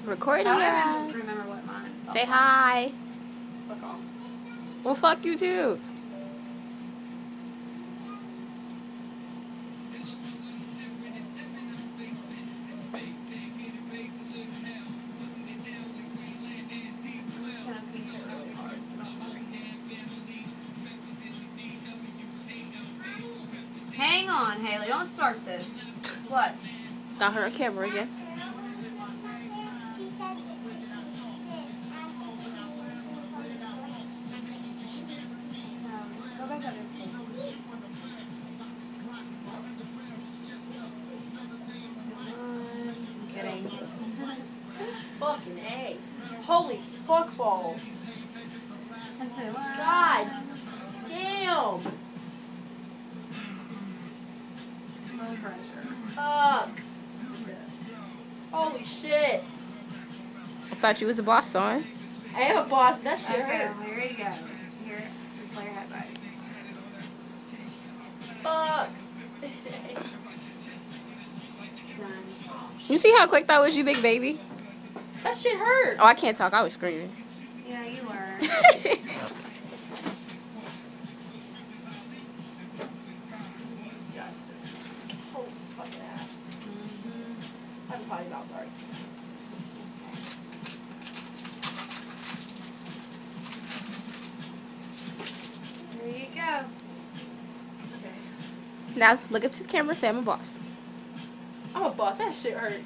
Recording, I don't remember what mine. Say hi. Fuck off. Well, fuck you too. Hang on, Haley. Don't start this. What? Got her on camera again. Go back up. I'm kidding. Fucking A. Holy fuck balls. God damn. Low pressure. Fuck. Holy shit. I thought you was a boss, son. I am a boss. That shit Okay, hurt. here you go. Here, just lay your head back. Fuck. Done. You see how quick that was, you big baby? That shit hurt. Oh, I can't talk. I was screaming. Yeah, you were. Holy fucking ass. I'm probably about sorry. There you go. Okay. Now look up to the camera. Say I'm a boss. I'm a boss. That shit hurt.